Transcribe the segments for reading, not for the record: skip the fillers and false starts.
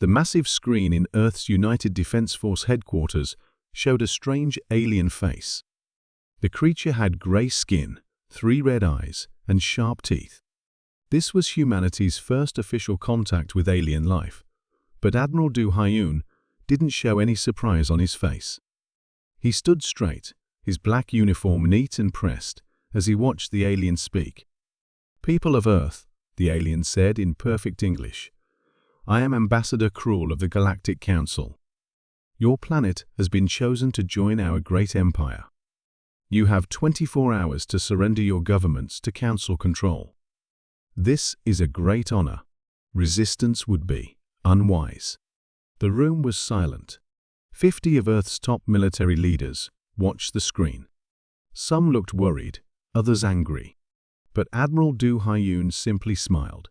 The massive screen in Earth's United Defense Force headquarters showed a strange alien face. The creature had gray skin, 3 red eyes, and sharp teeth. This was humanity's first official contact with alien life, but Admiral Du Hyun didn't show any surprise on his face. He stood straight, his black uniform neat and pressed, as he watched the alien speak. "People of Earth," the alien said in perfect English, "I am Ambassador Cruel of the Galactic Council. Your planet has been chosen to join our great empire. You have 24 hours to surrender your governments to Council control. This is a great honor. Resistance would be unwise." The room was silent. 50 of Earth's top military leaders watched the screen. Some looked worried, others angry. But Admiral Du Hyun simply smiled.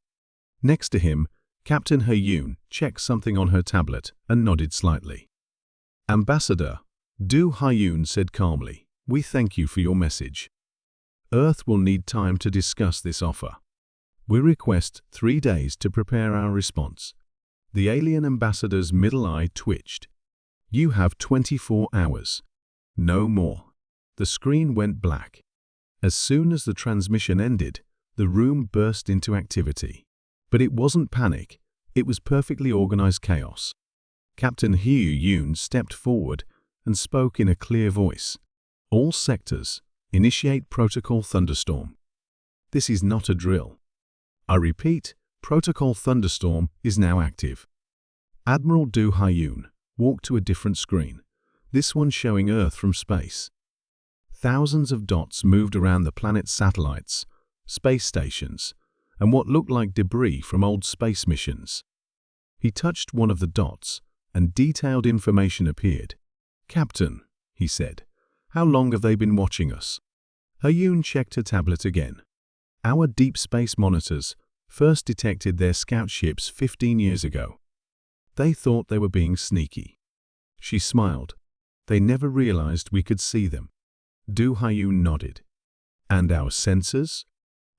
Next to him, Captain Hyun checked something on her tablet and nodded slightly. "Ambassador," Du Hyun said calmly, "we thank you for your message. Earth will need time to discuss this offer. We request 3 days to prepare our response." The alien ambassador's middle eye twitched. "You have 24 hours. No more." The screen went black. As soon as the transmission ended, the room burst into activity. But it wasn't panic, it was perfectly organized chaos. Captain Hyun stepped forward and spoke in a clear voice. "All sectors, initiate Protocol Thunderstorm. This is not a drill. I repeat, Protocol Thunderstorm is now active." Admiral Du Hyun walked to a different screen, this one showing Earth from space. Thousands of dots moved around the planet's satellites, space stations, and what looked like debris from old space missions. He touched one of the dots, and detailed information appeared. "Captain," he said, "how long have they been watching us?" Hyun checked her tablet again. "Our deep space monitors first detected their scout ships 15 years ago. They thought they were being sneaky." She smiled. "They never realized we could see them." Du Hyun nodded. "And our sensors?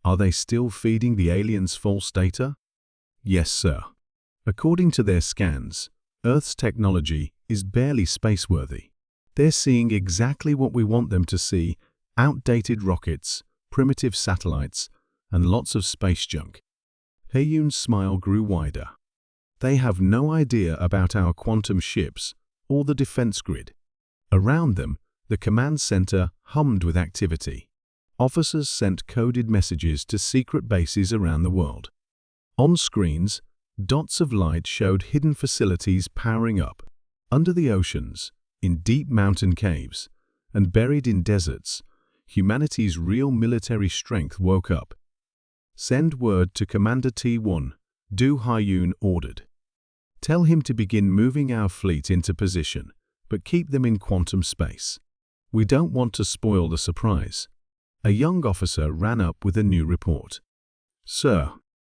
Are they still feeding the aliens false data?" "Yes, sir. According to their scans, Earth's technology is barely spaceworthy. They're seeing exactly what we want them to see: outdated rockets, primitive satellites, and lots of space junk." Hyun's smile grew wider. "They have no idea about our quantum ships or the defense grid." Around them, the command center hummed with activity. Officers sent coded messages to secret bases around the world. On screens, dots of light showed hidden facilities powering up. Under the oceans, in deep mountain caves, and buried in deserts, humanity's real military strength woke up. "Send word to Commander T1, Du Hyun ordered. Tell him to begin moving our fleet into position, but keep them in quantum space. We don't want to spoil the surprise." A young officer ran up with a new report. "Sir,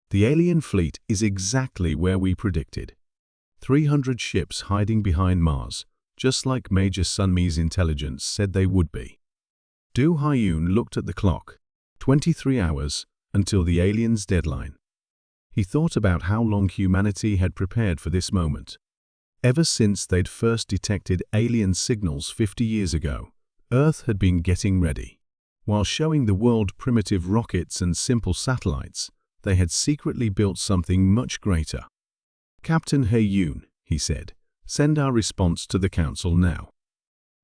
the alien fleet is exactly where we predicted. 300 ships hiding behind Mars, just like Major Sunmi's intelligence said they would be." Du Hyun looked at the clock. 23 hours until the aliens' deadline. He thought about how long humanity had prepared for this moment. Ever since they'd first detected alien signals 50 years ago, Earth had been getting ready. While showing the world primitive rockets and simple satellites, they had secretly built something much greater. "Captain Hyun," he said, "send our response to the Council now.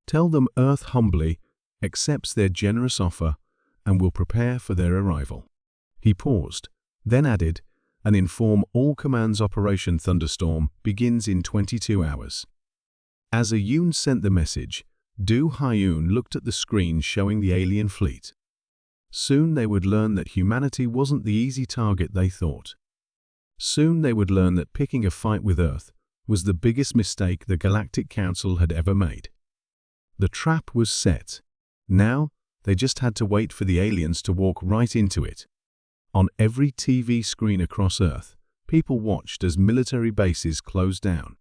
Tell them Earth humbly accepts their generous offer and will prepare for their arrival." He paused, then added, "and inform all commands Operation Thunderstorm begins in 22 hours. As Hyun sent the message, Du Hyun looked at the screen showing the alien fleet. Soon they would learn that humanity wasn't the easy target they thought. Soon they would learn that picking a fight with Earth was the biggest mistake the Galactic Council had ever made. The trap was set. Now, they just had to wait for the aliens to walk right into it. On every TV screen across Earth, people watched as military bases closed down.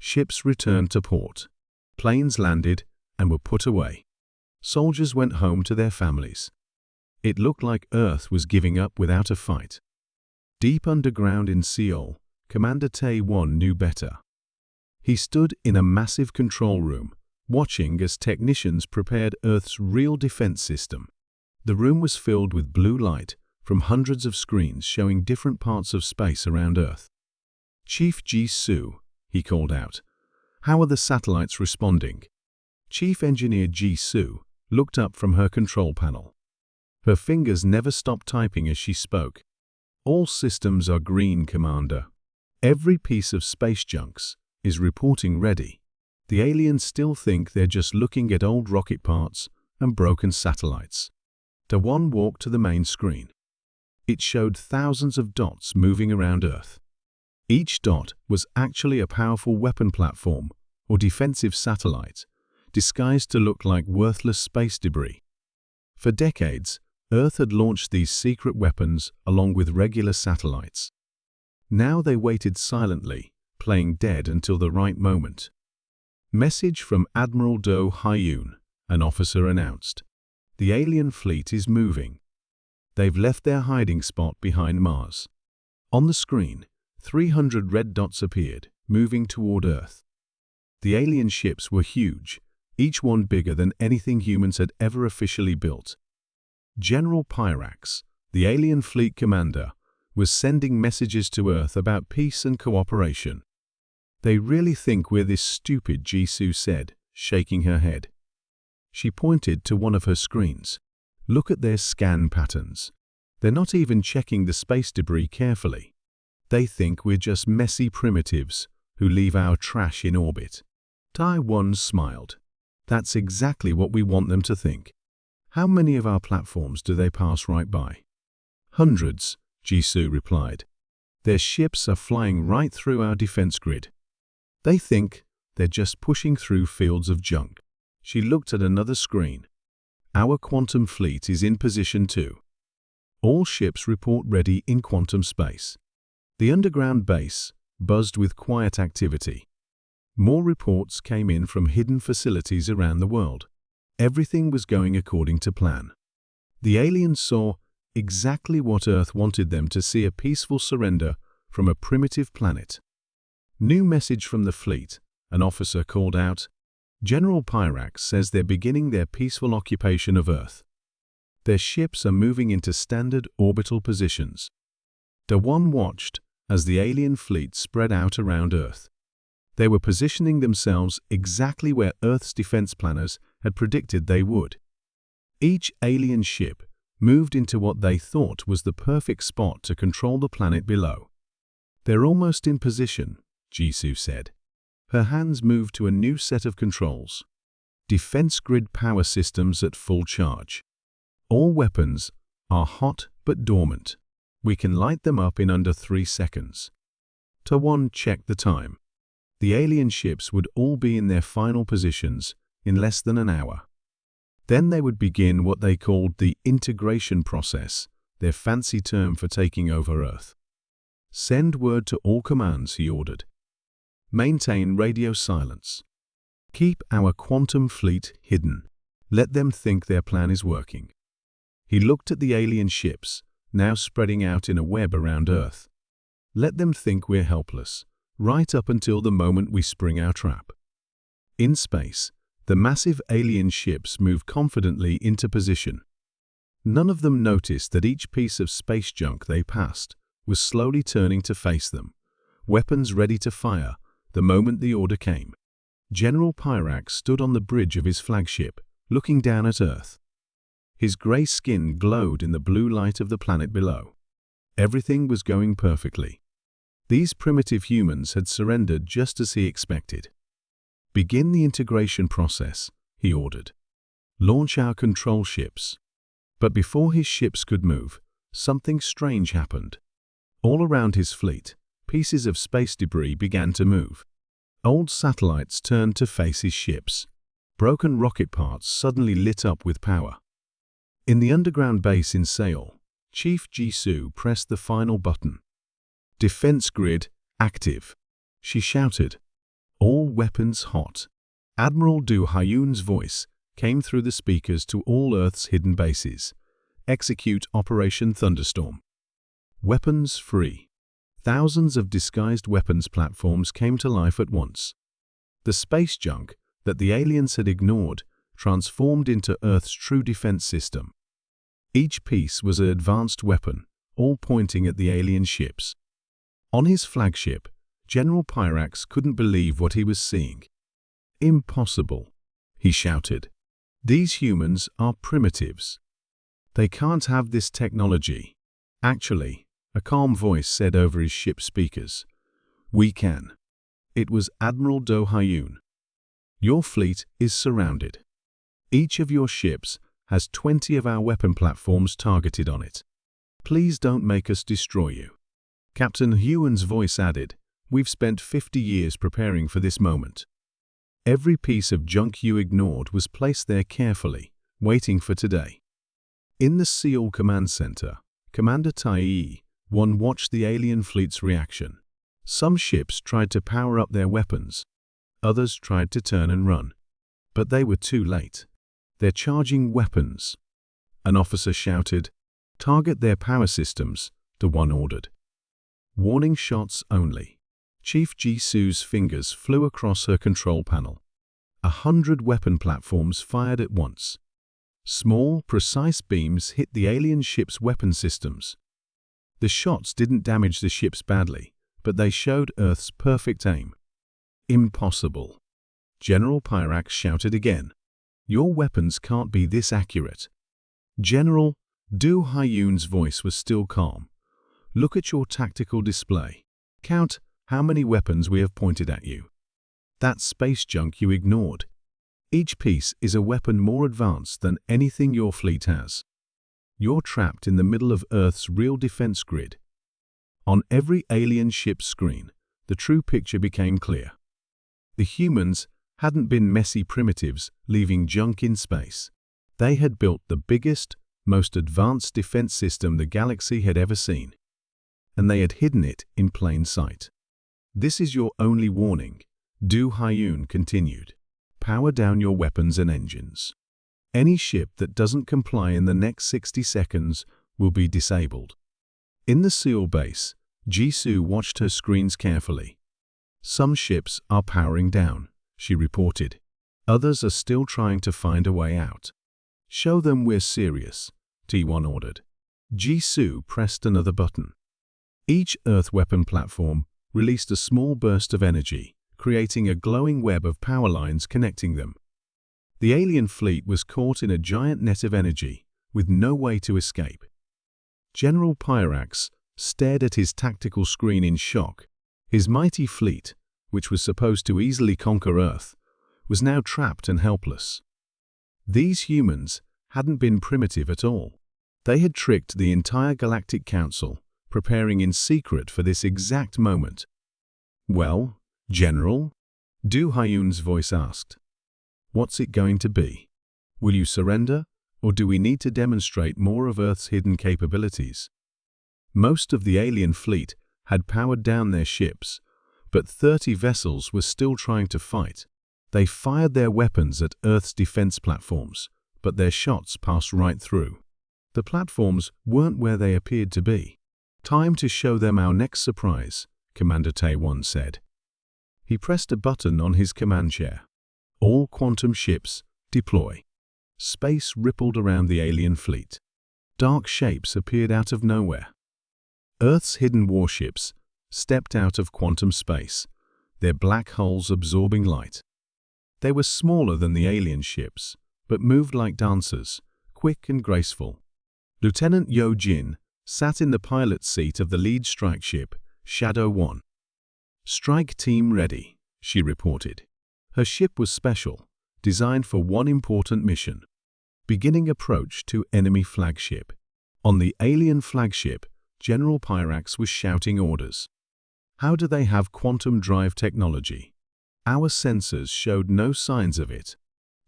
Ships returned to port. Planes landed and were put away. Soldiers went home to their families. It looked like Earth was giving up without a fight. Deep underground in Seoul, Commander Tae-won knew better. He stood in a massive control room, watching as technicians prepared Earth's real defense system. The room was filled with blue light from hundreds of screens showing different parts of space around Earth. "Chief Ji-soo," he called out. "How are the satellites responding?" Chief Engineer Ji-soo looked up from her control panel. Her fingers never stopped typing as she spoke. "All systems are green, Commander. Every piece of space junks is reporting ready. The aliens still think they're just looking at old rocket parts and broken satellites." Dawon walked to the main screen. It showed thousands of dots moving around Earth. Each dot was actually a powerful weapon platform or defensive satellite, disguised to look like worthless space debris. For decades, Earth had launched these secret weapons along with regular satellites. Now they waited silently, playing dead until the right moment. Message from Admiral Do Hyun, an officer announced. "The alien fleet is moving. They've left their hiding spot behind Mars." On the screen, 300 red dots appeared, moving toward Earth. The alien ships were huge, each one bigger than anything humans had ever officially built. General Pyrax, the alien fleet commander, was sending messages to Earth about peace and cooperation. "They really think we're this stupid," Ji-soo said, shaking her head. She pointed to one of her screens. "Look at their scan patterns. They're not even checking the space debris carefully. They think we're just messy primitives who leave our trash in orbit." Tae-won smiled. "That's exactly what we want them to think. How many of our platforms do they pass right by?" "Hundreds," Ji-soo replied. "Their ships are flying right through our defense grid. They think they're just pushing through fields of junk." She looked at another screen. "Our quantum fleet is in position too. All ships report ready in quantum space." The underground base buzzed with quiet activity. More reports came in from hidden facilities around the world. Everything was going according to plan. The aliens saw exactly what Earth wanted them to see: a peaceful surrender from a primitive planet. "New message from the fleet," an officer called out. "General Pyrax says they're beginning their peaceful occupation of Earth. Their ships are moving into standard orbital positions." Dawon watched as the alien fleet spread out around Earth. They were positioning themselves exactly where Earth's defense planners had predicted they would. Each alien ship moved into what they thought was the perfect spot to control the planet below. "They're almost in position," Ji-soo said. Her hands moved to a new set of controls. "Defense grid power systems at full charge. All weapons are hot but dormant. We can light them up in under 3 seconds." Dawon checked the time. The alien ships would all be in their final positions in less than an hour. Then they would begin what they called the integration process, their fancy term for taking over Earth. "Send word to all commands," he ordered. "Maintain radio silence. Keep our quantum fleet hidden. Let them think their plan is working." He looked at the alien ships, now spreading out in a web around Earth. "Let them think we're helpless, right up until the moment we spring our trap." In space, the massive alien ships moved confidently into position. None of them noticed that each piece of space junk they passed was slowly turning to face them, weapons ready to fire the moment the order came. General Pyrax stood on the bridge of his flagship, looking down at Earth. His gray skin glowed in the blue light of the planet below. Everything was going perfectly. These primitive humans had surrendered just as he expected. "Begin the integration process," he ordered. "Launch our control ships." But before his ships could move, something strange happened. All around his fleet, pieces of space debris began to move. Old satellites turned to face his ships. Broken rocket parts suddenly lit up with power. In the underground base in Seoul, Chief Ji-soo pressed the final button. "Defense grid active," she shouted. "All weapons hot." Admiral Do Hyun's voice came through the speakers to all Earth's hidden bases. "Execute Operation Thunderstorm. Weapons free." Thousands of disguised weapons platforms came to life at once. The space junk that the aliens had ignored transformed into Earth's true defense system. Each piece was an advanced weapon, all pointing at the alien ships. On his flagship, General Pyrax couldn't believe what he was seeing. "Impossible," he shouted. "These humans are primitives. They can't have this technology." "Actually," a calm voice said over his ship's speakers, "we can." It was Admiral Do Hyun. "Your fleet is surrounded. Each of your ships has 20 of our weapon platforms targeted on it. Please don't make us destroy you." Captain Hyun's voice added, "We've spent 50 years preparing for this moment." Every piece of junk you ignored was placed there carefully, waiting for today. In the Seoul Command Center, Commander Tae-won watched the alien fleet's reaction. Some ships tried to power up their weapons. Others tried to turn and run. But they were too late. "They're charging weapons." An officer shouted. "Target their power systems," the one ordered. "Warning shots only." Chief Jisoo's fingers flew across her control panel. 100 weapon platforms fired at once. Small, precise beams hit the alien ship's weapon systems. The shots didn't damage the ships badly, but they showed Earth's perfect aim. "Impossible," General Pyrax shouted again. "Your weapons can't be this accurate." "General," Do Hyun's voice was still calm. "Look at your tactical display. Count how many weapons we have pointed at you. That space junk you ignored. Each piece is a weapon more advanced than anything your fleet has. You're trapped in the middle of Earth's real defense grid." On every alien ship's screen, the true picture became clear. The humans hadn't been messy primitives leaving junk in space. They had built the biggest, most advanced defense system the galaxy had ever seen. And they had hidden it in plain sight. "This is your only warning," Do Hyun continued. "Power down your weapons and engines. Any ship that doesn't comply in the next 60 seconds will be disabled." In the Seoul base, Jisoo watched her screens carefully. "Some ships are powering down," she reported. "Others are still trying to find a way out." "Show them we're serious," T1 ordered. Jisoo pressed another button. Each Earth weapon platform released a small burst of energy, creating a glowing web of power lines connecting them. The alien fleet was caught in a giant net of energy, with no way to escape. General Pyrax stared at his tactical screen in shock. His mighty fleet, which was supposed to easily conquer Earth, was now trapped and helpless. These humans hadn't been primitive at all. They had tricked the entire Galactic Council, preparing in secret for this exact moment. "Well, General?" Do Hyun's voice asked. "What's it going to be? Will you surrender, or do we need to demonstrate more of Earth's hidden capabilities?" Most of the alien fleet had powered down their ships, but 30 vessels were still trying to fight. They fired their weapons at Earth's defense platforms, but their shots passed right through. The platforms weren't where they appeared to be. "Time to show them our next surprise," Commander Tae-won said. He pressed a button on his command chair. "All quantum ships, deploy." Space rippled around the alien fleet. Dark shapes appeared out of nowhere. Earth's hidden warships stepped out of quantum space, their black hulls absorbing light. They were smaller than the alien ships, but moved like dancers, quick and graceful. Lieutenant Yo Jin sat in the pilot's seat of the lead strike ship, Shadow 1. "Strike team ready," she reported. Her ship was special, designed for one important mission: beginning approach to enemy flagship. On the alien flagship, General Pyrax was shouting orders. "How do they have quantum drive technology? Our sensors showed no signs of it."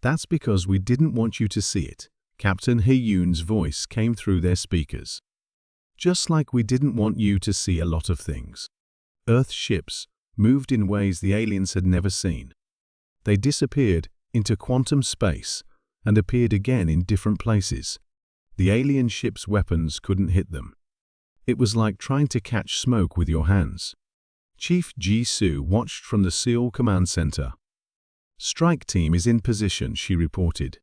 "That's because we didn't want you to see it," Captain Hyun's voice came through their speakers. "Just like we didn't want you to see a lot of things." Earth ships moved in ways the aliens had never seen. They disappeared into quantum space and appeared again in different places. The alien ships' weapons couldn't hit them. It was like trying to catch smoke with your hands. Chief Ji-Soo watched from the Seoul Command Center. "Strike team is in position," she reported.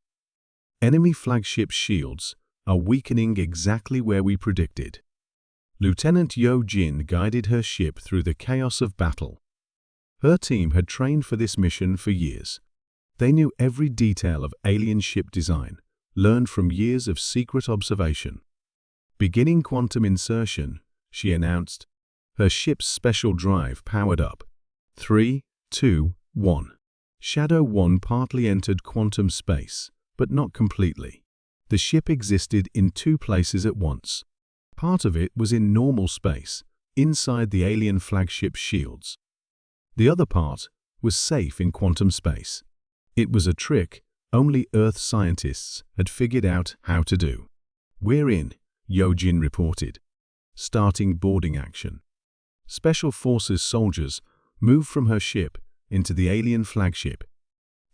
"Enemy flagship shields are weakening exactly where we predicted." Lieutenant Yo Jin guided her ship through the chaos of battle. Her team had trained for this mission for years. They knew every detail of alien ship design, learned from years of secret observation. "Beginning quantum insertion," she announced. Her ship's special drive powered up. 3, 2, 1. Shadow 1 partly entered quantum space, but not completely. The ship existed in two places at once. Part of it was in normal space, inside the alien flagship shields. The other part was safe in quantum space. It was a trick only Earth scientists had figured out how to do. "We're in," Yo Jin reported. Starting boarding action. Special Forces soldiers moved from her ship into the alien flagship.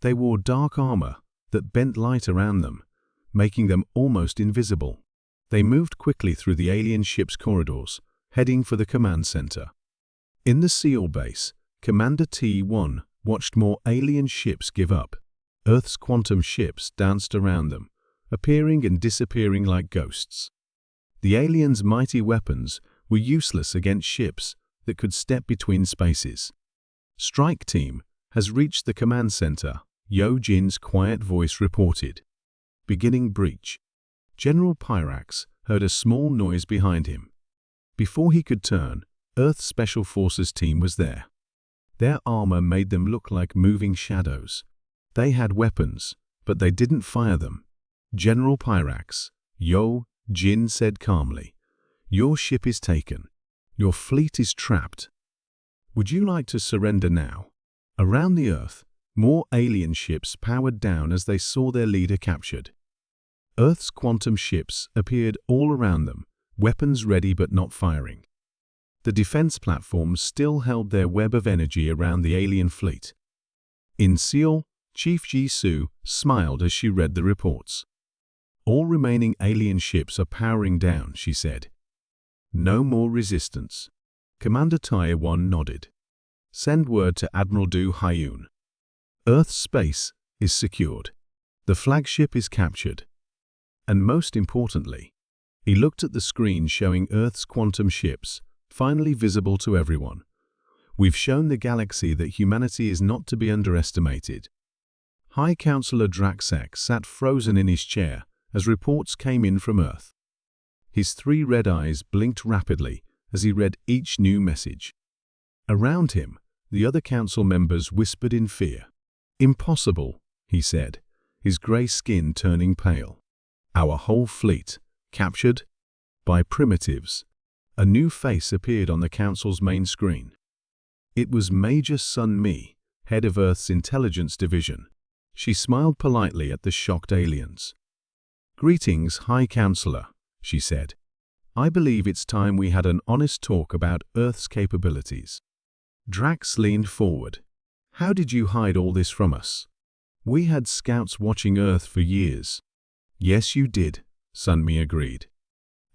They wore dark armor that bent light around them, making them almost invisible. They moved quickly through the alien ship's corridors, heading for the command center. In the Seoul base, Commander T-1 watched more alien ships give up. Earth's quantum ships danced around them, appearing and disappearing like ghosts. The aliens' mighty weapons were useless against ships that could step between spaces. "Strike team has reached the command center," Yo Jin's quiet voice reported. "Beginning breach." General Pyrax heard a small noise behind him. Before he could turn, Earth's Special Forces team was there. Their armor made them look like moving shadows. They had weapons, but they didn't fire them. "General Pyrax," Yo Jin said calmly, "your ship is taken. Your fleet is trapped. Would you like to surrender now?" Around the Earth, more alien ships powered down as they saw their leader captured. Earth's quantum ships appeared all around them, weapons ready but not firing. The defense platforms still held their web of energy around the alien fleet. In Seoul, Chief Ji-Soo smiled as she read the reports. "All remaining alien ships are powering down," she said. "No more resistance." Commander Tae-1 nodded. "Send word to Admiral Do Hyun. Earth's space is secured. The flagship is captured." And most importantly, he looked at the screen showing Earth's quantum ships, finally visible to everyone. "We've shown the galaxy that humanity is not to be underestimated." High Counselor Draxek sat frozen in his chair as reports came in from Earth. His 3 red eyes blinked rapidly as he read each new message. Around him, the other council members whispered in fear. "Impossible," he said, his gray skin turning pale. "Our whole fleet, captured by primitives." A new face appeared on the council's main screen. It was Major Sun Mi, head of Earth's intelligence division. She smiled politely at the shocked aliens. "Greetings, High Counselor," she said. "I believe it's time we had an honest talk about Earth's capabilities." Drax leaned forward. "How did you hide all this from us? We had scouts watching Earth for years." "Yes, you did," Sun Mi agreed.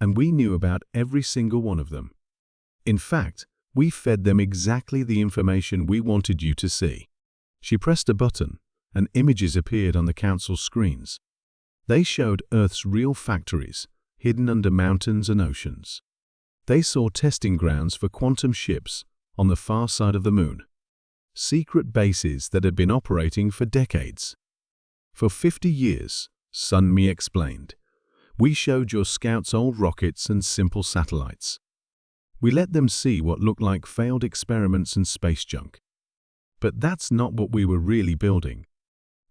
"And we knew about every single one of them. In fact, we fed them exactly the information we wanted you to see." She pressed a button, and images appeared on the council's screens. They showed Earth's real factories, hidden under mountains and oceans. They saw testing grounds for quantum ships on the far side of the moon. Secret bases that had been operating for decades. "For 50 years, Sun Mi explained, we showed your scouts old rockets and simple satellites. We let them see what looked like failed experiments and space junk. But that's not what we were really building."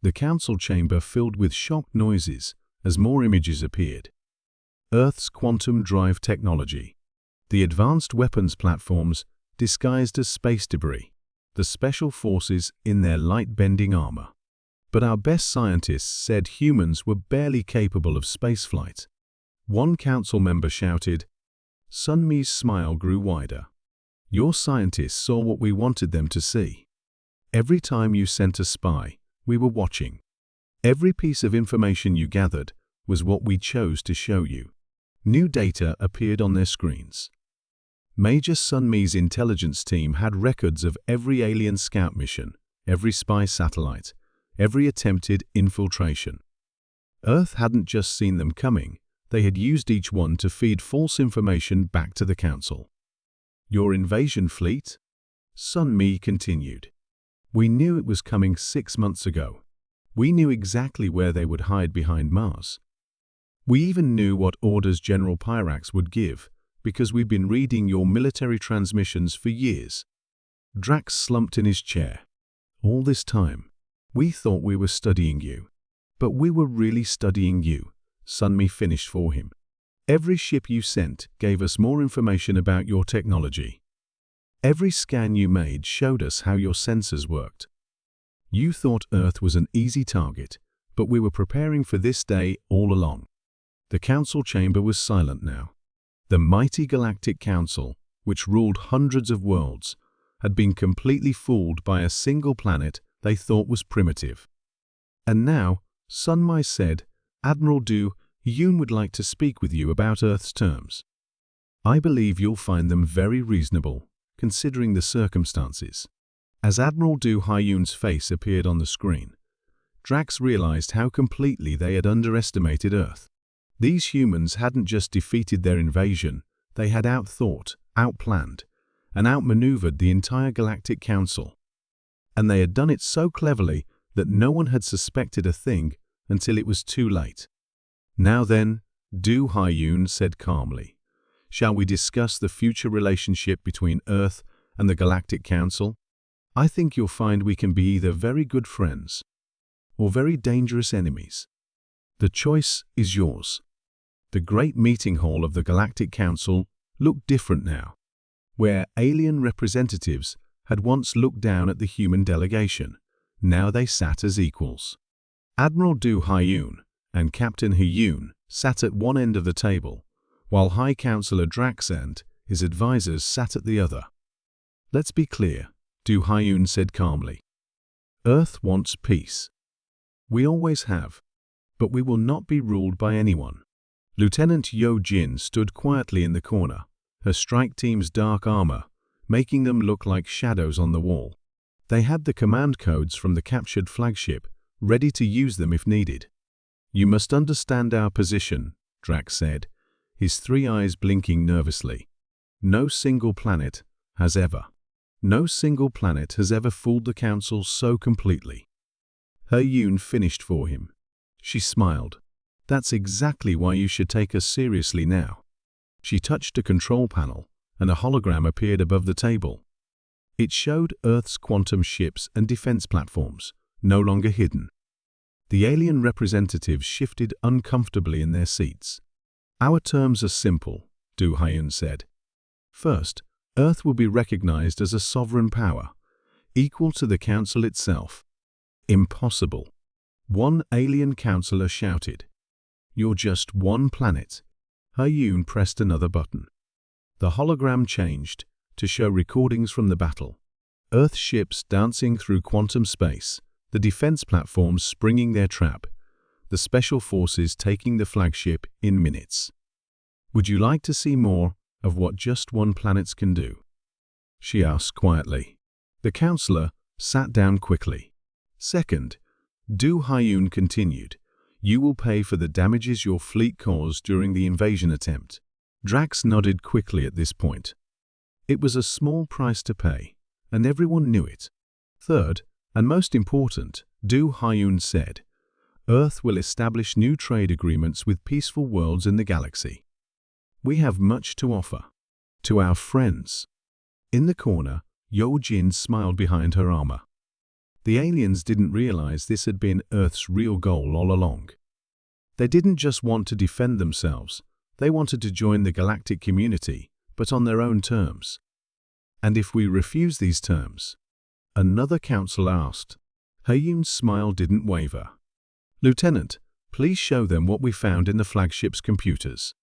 The council chamber filled with shocked noises as more images appeared. Earth's quantum drive technology. The advanced weapons platforms disguised as space debris. The special forces in their light-bending armor. But our best scientists said humans were barely capable of spaceflight. One council member shouted. Sun Mi's smile grew wider. "Your scientists saw what we wanted them to see. Every time you sent a spy, we were watching. Every piece of information you gathered was what we chose to show you. New data appeared on their screens. Major Sunmi's intelligence team had records of every alien scout mission, every spy satellite, every attempted infiltration. Earth hadn't just seen them coming, they had used each one to feed false information back to the Council. Your invasion fleet? Sunmi continued. We knew it was coming 6 months ago. We knew exactly where they would hide behind Mars. We even knew what orders General Pyrax would give, because we've been reading your military transmissions for years. Drax slumped in his chair. All this time, we thought we were studying you. But we were really studying you, Sunmi finished for him. Every ship you sent gave us more information about your technology. Every scan you made showed us how your sensors worked. You thought Earth was an easy target, but we were preparing for this day all along. The Council chamber was silent now. The mighty Galactic Council, which ruled hundreds of worlds, had been completely fooled by a single planet they thought was primitive. And now, Sunmi said, Admiral Du, Yoon would like to speak with you about Earth's terms. I believe you'll find them very reasonable, considering the circumstances. As Admiral Du Hyun's face appeared on the screen, Drax realized how completely they had underestimated Earth. These humans hadn't just defeated their invasion, they had outthought, outplanned, and outmaneuvered the entire Galactic Council. And they had done it so cleverly that no one had suspected a thing until it was too late. Now then, Du Hyun said calmly, shall we discuss the future relationship between Earth and the Galactic Council? I think you'll find we can be either very good friends or very dangerous enemies. The choice is yours. The great meeting hall of the Galactic Council looked different now, where alien representatives had once looked down at the human delegation. Now they sat as equals. Admiral Du Hyun and Captain Hyun sat at one end of the table, while High Counselor Drax and his advisors sat at the other. Let's be clear, Du Hyun said calmly. Earth wants peace. We always have, but we will not be ruled by anyone. Lieutenant Yo Jin stood quietly in the corner, her strike team's dark armor making them look like shadows on the wall. They had the command codes from the captured flagship, ready to use them if needed. You must understand our position, Drax said, his 3 eyes blinking nervously. No single planet has ever fooled the Council so completely. Hyun finished for him. She smiled. That's exactly why you should take us seriously now. She touched a control panel, and a hologram appeared above the table. It showed Earth's quantum ships and defense platforms, no longer hidden. The alien representatives shifted uncomfortably in their seats. Our terms are simple, Du Hyun said. First, Earth will be recognized as a sovereign power, equal to the Council itself. Impossible. One alien counselor shouted. You're just one planet. Hyun pressed another button. The hologram changed to show recordings from the battle. Earth ships dancing through quantum space, the defense platforms springing their trap, the special forces taking the flagship in minutes. Would you like to see more of what just one planet can do? She asked quietly. The counselor sat down quickly. Second, Du Hyun continued, you will pay for the damages your fleet caused during the invasion attempt. Drax nodded quickly at this point. It was a small price to pay, and everyone knew it. Third, and most important, Du Hyun said, Earth will establish new trade agreements with peaceful worlds in the galaxy. We have much to offer. To our friends. In the corner, Yo Jin smiled behind her armor. The aliens didn't realize this had been Earth's real goal all along. They didn't just want to defend themselves, they wanted to join the galactic community, but on their own terms. And if we refuse these terms? Another council asked. Hyun's smile didn't waver. Lieutenant, please show them what we found in the flagship's computers.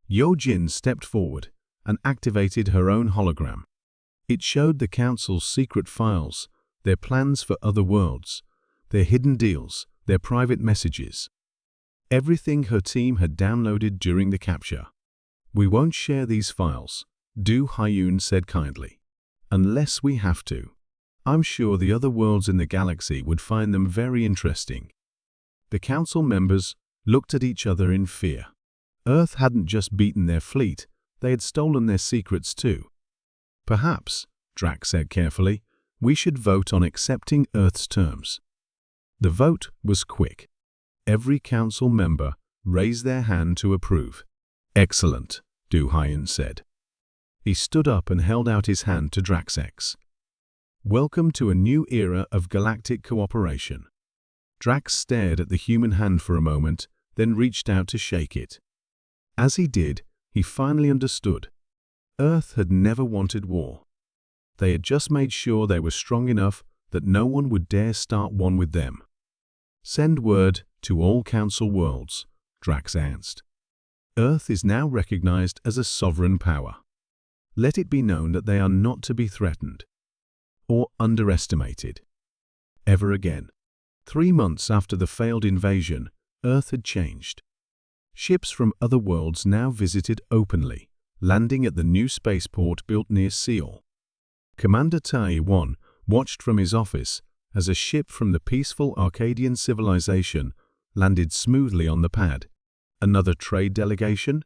Yo Jin stepped forward and activated her own hologram. It showed the council's secret files, their plans for other worlds, their hidden deals, their private messages. Everything her team had downloaded during the capture. "We won't share these files," Du Haiyun said kindly. "Unless we have to. I'm sure the other worlds in the galaxy would find them very interesting." The council members looked at each other in fear. Earth hadn't just beaten their fleet, they had stolen their secrets too. "Perhaps," Drax said carefully, "we should vote on accepting Earth's terms." The vote was quick. Every council member raised their hand to approve. "Excellent," Du Haiyun said. He stood up and held out his hand to Drax. "Welcome to a new era of galactic cooperation." Drax stared at the human hand for a moment, then reached out to shake it. As he did, he finally understood. Earth had never wanted war. They had just made sure they were strong enough that no one would dare start one with them. "Send word to all council worlds," Drax announced. "Earth is now recognized as a sovereign power. Let it be known that they are not to be threatened or underestimated ever again." 3 months after the failed invasion, Earth had changed. Ships from other worlds now visited openly, landing at the new spaceport built near Seoul. Commander Tai-1 watched from his office as a ship from the peaceful Arcadian civilization landed smoothly on the pad. "Another trade delegation?"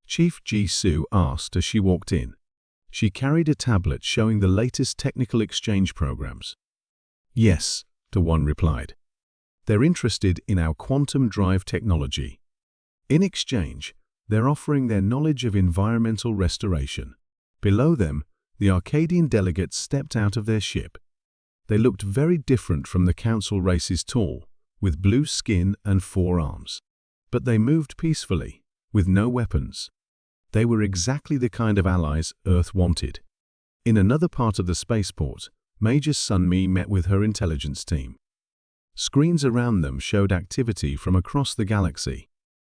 Chief Jisoo asked as she walked in. She carried a tablet showing the latest technical exchange programs. "Yes," Ta-1 replied. "They're interested in our quantum drive technology. In exchange, they're offering their knowledge of environmental restoration." Below them, the Arcadian delegates stepped out of their ship. They looked very different from the council races, tall, with blue skin and 4 arms. But they moved peacefully, with no weapons. They were exactly the kind of allies Earth wanted. In another part of the spaceport, Major Sunmi met with her intelligence team. Screens around them showed activity from across the galaxy.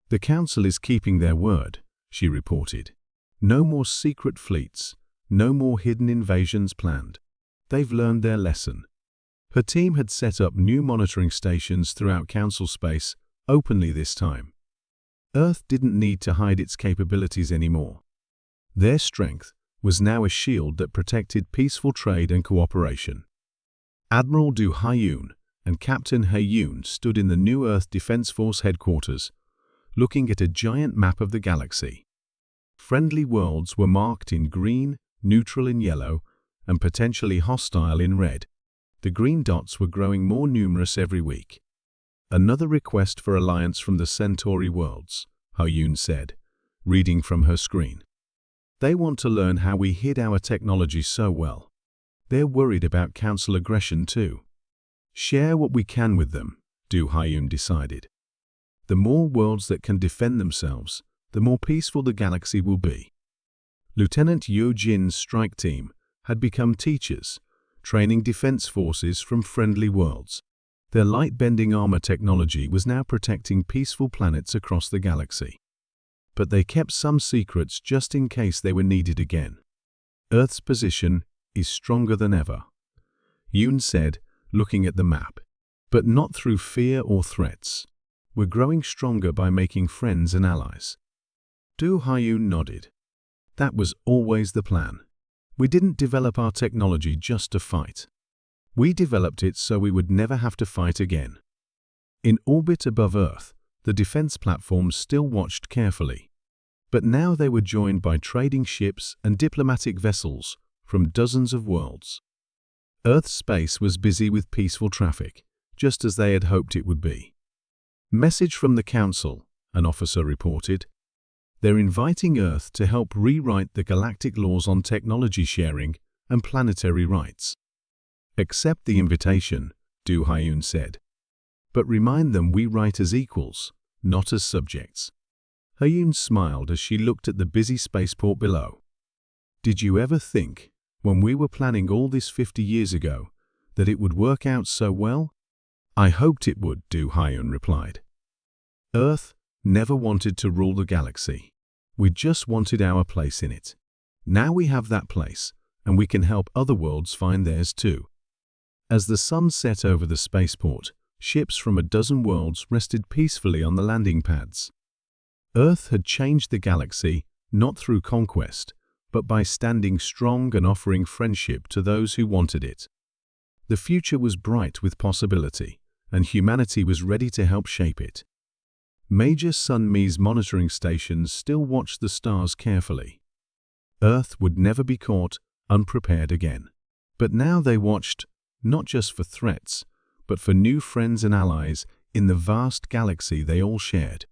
"The Council is keeping their word," she reported. "No more secret fleets, no more hidden invasions planned. They've learned their lesson." Her team had set up new monitoring stations throughout Council space, openly this time. Earth didn't need to hide its capabilities anymore. Their strength was now a shield that protected peaceful trade and cooperation. Admiral Du Haiyun and Captain Haiyun stood in the New Earth Defense Force headquarters, looking at a giant map of the galaxy. Friendly worlds were marked in green, neutral in yellow, and potentially hostile in red. The green dots were growing more numerous every week. "Another request for alliance from the Centauri worlds," Haiyun said, reading from her screen. "They want to learn how we hid our technology so well. They're worried about Council aggression too." "Share what we can with them," Du Haiyun decided. "The more worlds that can defend themselves, the more peaceful the galaxy will be." Lieutenant Yo Jin's strike team had become teachers, training defense forces from friendly worlds. Their light-bending armor technology was now protecting peaceful planets across the galaxy. But they kept some secrets just in case they were needed again. "Earth's position is stronger than ever," Yoon said, looking at the map. "But not through fear or threats. We're growing stronger by making friends and allies." Du Haiyun nodded. "That was always the plan. We didn't develop our technology just to fight. We developed it so we would never have to fight again." In orbit above Earth, the defense platforms still watched carefully. But now they were joined by trading ships and diplomatic vessels from dozens of worlds. Earth's space was busy with peaceful traffic, just as they had hoped it would be. "Message from the Council," an officer reported. "They're inviting Earth to help rewrite the galactic laws on technology sharing and planetary rights." "Accept the invitation," Du Haiyun said. "But remind them we write as equals, not as subjects." Haiyun smiled as she looked at the busy spaceport below. "Did you ever think, when we were planning all this 50 years ago, that it would work out so well?" "I hoped it would," Du Haiyun replied. "Earth never wanted to rule the galaxy. We just wanted our place in it. Now we have that place, and we can help other worlds find theirs too." As the sun set over the spaceport, ships from a dozen worlds rested peacefully on the landing pads. Earth had changed the galaxy not through conquest, but by standing strong and offering friendship to those who wanted it. The future was bright with possibility, and humanity was ready to help shape it. Major Sun-Me's monitoring stations still watched the stars carefully. Earth would never be caught unprepared again. But now they watched, not just for threats, but for new friends and allies in the vast galaxy they all shared.